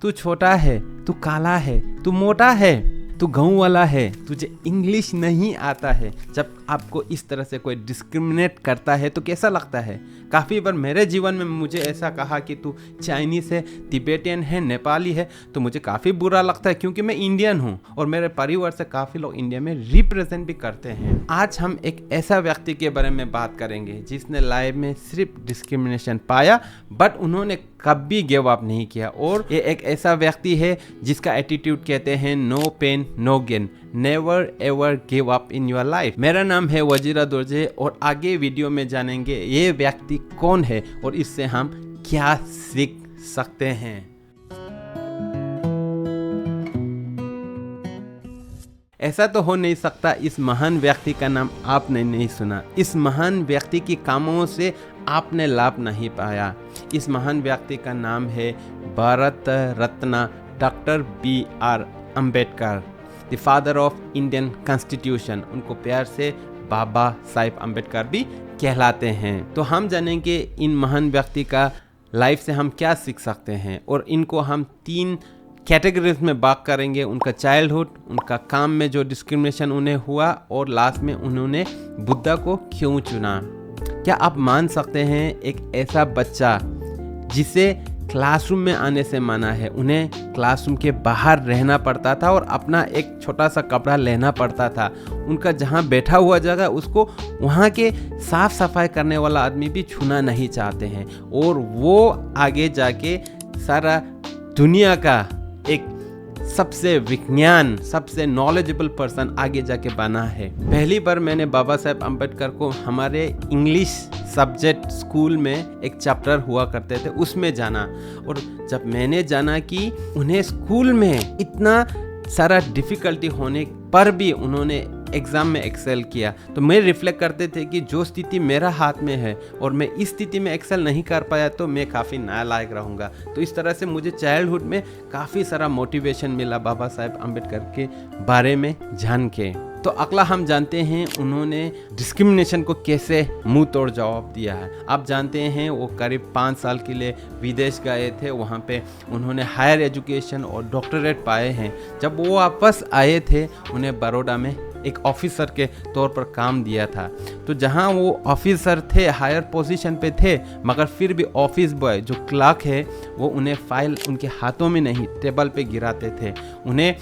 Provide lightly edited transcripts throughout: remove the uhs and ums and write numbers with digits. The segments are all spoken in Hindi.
तू छोटा है, तू काला है, तू मोटा है, तू गाँव वाला है, तुझे इंग्लिश नहीं आता है। जब आपको इस तरह से कोई डिस्क्रिमिनेट करता है तो कैसा लगता है? काफ़ी बार मेरे जीवन में मुझे ऐसा कहा कि तू चाइनीज़ है, तिब्बतियन है, नेपाली है, तो मुझे काफ़ी बुरा लगता है क्योंकि मैं इंडियन हूँ और मेरे परिवार से काफ़ी लोग इंडिया में रिप्रेजेंट भी करते हैं। आज हम एक ऐसा व्यक्ति के बारे में बात करेंगे जिसने लाइफ में सिर्फ डिस्क्रिमिनेशन पाया बट उन्होंने कभी गिव अप नहीं किया। और ये एक ऐसा व्यक्ति है जिसका एटीट्यूड कहते हैं no pain no gain, never ever give up in your life. मेरा नाम है वजीरा दुर्जे और आगे वीडियो में जानेंगे ये व्यक्ति कौन है और इससे हम क्या सीख सकते हैं। ऐसा तो हो नहीं सकता इस महान व्यक्ति का नाम आपने नहीं सुना, इस महान व्यक्ति की कामों से आपने लाभ नहीं पाया। इस महान व्यक्ति का नाम है Bharat Ratna doctor BR Ambedkar, the father of Indian constitution. उनको प्यार से बाबा साहिब अम्बेडकर भी कहलाते हैं। तो हम जानेंगे इन महान व्यक्ति का लाइफ से हम क्या सीख सकते हैं और इनको हम 3 कैटेगरीज में बात करेंगे। उनका चाइल्डहुड, उनका काम में जो डिस्क्रिमिनेशन उन्हें हुआ और लास्ट में उन्होंने बुद्धा को क्यों चुना। क्या आप मान सकते हैं एक ऐसा बच्चा जिसे क्लासरूम में आने से मना है, उन्हें क्लासरूम के बाहर रहना पड़ता था और अपना एक छोटा सा कपड़ा लेना पड़ता था। उनका जहाँ बैठा हुआ जगह उसको वहाँ के साफ सफाई करने वाला आदमी भी छूना नहीं चाहते हैं और वो आगे जाके सारा दुनिया का एक सबसे विज्ञान, सबसे नॉलेजेबल पर्सन आगे जाके बना है। पहली बार मैंने बाबा साहेब अम्बेडकर को हमारे इंग्लिश सब्जेक्ट स्कूल में एक चैप्टर हुआ करते थे उसमें जाना, और जब मैंने जाना कि उन्हें स्कूल में इतना सारा डिफ़िकल्टी होने पर भी उन्होंने एग्ज़ाम में एक्सेल किया, तो मैं रिफ्लेक्ट करते थे कि जो स्थिति मेरा हाथ में है और मैं इस स्थिति में एक्सेल नहीं कर पाया तो मैं काफ़ी नालायक रहूँगा। तो इस तरह से मुझे चाइल्डहुड में काफ़ी सारा मोटिवेशन मिला बाबा साहेब अम्बेडकर के बारे में जान के। तो अगला हम जानते हैं उन्होंने डिस्क्रिमिनेशन को कैसे मुंह तोड़ जवाब दिया है। आप जानते हैं वो करीब 5 साल के लिए विदेश गए थे, वहाँ पे उन्होंने हायर एजुकेशन और डॉक्टरेट पाए हैं। जब वो वापस आए थे उन्हें बड़ौदा में एक ऑफिसर के तौर पर काम दिया था। तो जहाँ वो ऑफिसर थे, हायर पोजीशन पे थे, मगर फिर भी ऑफिस बॉय जो क्लर्क है वो उन्हें फाइल उनके हाथों में नहीं टेबल पे गिराते थे। उन्हें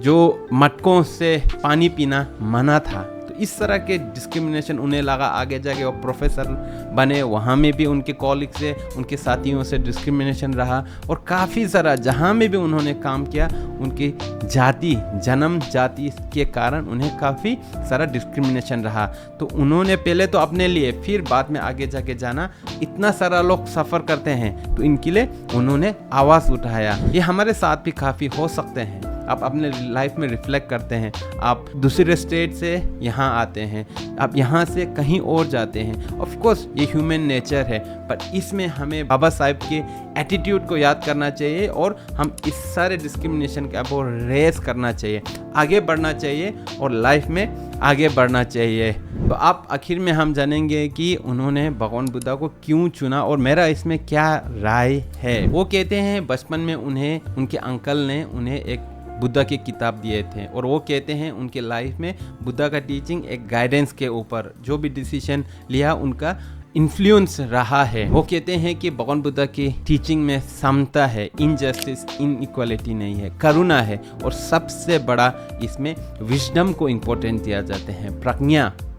जो मटकों से पानी पीना मना था। तो इस तरह के डिस्क्रिमिनेशन उन्हें लगा। आगे जाके वो प्रोफेसर बने, वहाँ में भी उनके कॉलीग से, उनके साथियों से डिस्क्रिमिनेशन रहा और काफ़ी सारा जहाँ में भी उन्होंने काम किया उनकी जाति, जन्म जाति के कारण उन्हें काफ़ी सारा डिस्क्रिमिनेशन रहा। तो उन्होंने पहले तो अपने लिए, फिर बाद में आगे जाके जाना इतना सारा लोग सफ़र करते हैं तो इनके लिए उन्होंने आवाज़ उठाया। ये हमारे साथ भी काफ़ी हो सकते हैं। आप अपने लाइफ में रिफ्लेक्ट करते हैं, आप दूसरे स्टेट से यहाँ आते हैं, आप यहाँ से कहीं और जाते हैं। ऑफ कोर्स ये ह्यूमन नेचर है, पर इसमें हमें बाबा साहिब के एटीट्यूड को याद करना चाहिए और हम इस सारे डिस्क्रिमिनेशन के अब रेस करना चाहिए, आगे बढ़ना चाहिए और लाइफ में आगे बढ़ना चाहिए। तो आप आखिर में हम जानेंगे कि उन्होंने भगवान बुद्धा को क्यों चुना और मेरा इसमें क्या राय है। वो कहते हैं बचपन में उन्हें उनके अंकल ने उन्हें एक बुद्धा की किताब दिए थे और वो कहते हैं उनके लाइफ में बुद्धा का टीचिंग एक गाइडेंस के ऊपर जो भी डिसीजन लिया उनका इन्फ्लुएंस रहा है। वो कहते हैं कि भगवान बुद्धा की टीचिंग में समता है, इनजस्टिस, इनइक्वालिटी नहीं है, करुणा है और सबसे बड़ा इसमें विजडम को इम्पोर्टेंस दिया जाते हैं,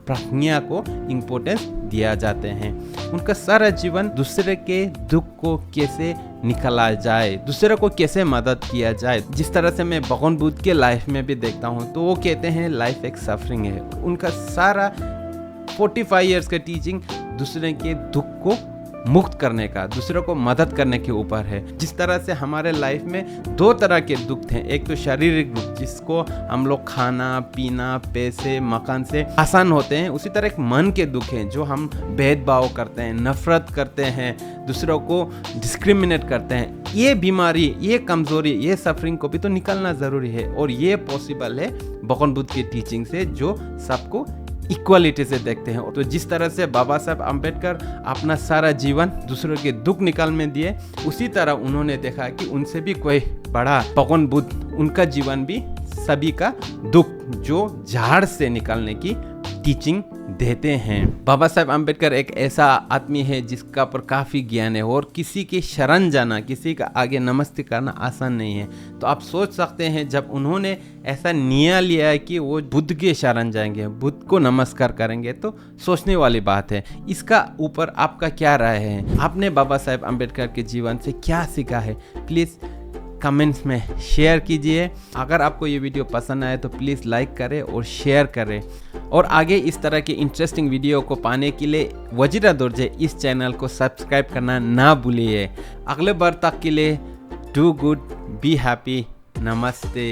प्रज्ञा को इम्पोर्टेंस दिया जाते हैं। उनका सारा जीवन दूसरे के दुख को कैसे निकाला जाए, दूसरे को कैसे मदद किया जाए, जिस तरह से मैं भगवान बुद्ध के लाइफ में भी देखता हूँ। तो वो कहते हैं लाइफ एक सफरिंग है। उनका सारा 45 इयर्स का टीचिंग दूसरे के दुख को मुक्त करने का, दूसरों को मदद करने के ऊपर है। जिस तरह से हमारे लाइफ में 2 तरह के दुख थे, एक तो शारीरिक दुख जिसको हम लोग खाना पीना, पैसे, मकान से आसान होते हैं, उसी तरह एक मन के दुख हैं जो हम भेदभाव करते हैं, नफरत करते हैं, दूसरों को डिस्क्रिमिनेट करते हैं। ये बीमारी, ये कमजोरी, ये सफरिंग को भी तो निकालना ज़रूरी है और ये पॉसिबल है भगवान बुद्ध की टीचिंग से जो सबको इक्वालिटी से देखते हैं। तो जिस तरह से बाबा साहब अम्बेडकर अपना सारा जीवन दूसरों के दुख निकाल में दिए, उसी तरह उन्होंने देखा कि उनसे भी कोई बड़ा भगवान बुद्ध, उनका जीवन भी सभी का दुख जो झाड़ से निकालने की टीचिंग देते हैं। बाबा साहब अम्बेडकर एक ऐसा आदमी है जिसका पर काफ़ी ज्ञान है, और किसी की शरण जाना, किसी का आगे नमस्ते करना आसान नहीं है। तो आप सोच सकते हैं जब उन्होंने ऐसा निर्णय लिया है कि वो बुद्ध के शरण जाएंगे, बुद्ध को नमस्कार करेंगे, तो सोचने वाली बात है। इसका ऊपर आपका क्या राय है? आपने बाबा साहब अम्बेडकर के जीवन से क्या सीखा है? प्लीज़ कमेंट्स में शेयर कीजिए। अगर आपको ये वीडियो पसंद आए तो प्लीज़ लाइक करें और शेयर करें, और आगे इस तरह के इंटरेस्टिंग वीडियो को पाने के लिए वजीरा दुर्जे इस चैनल को सब्सक्राइब करना ना भूलिए। अगले बार तक के लिए डू गुड, बी हैप्पी, नमस्ते।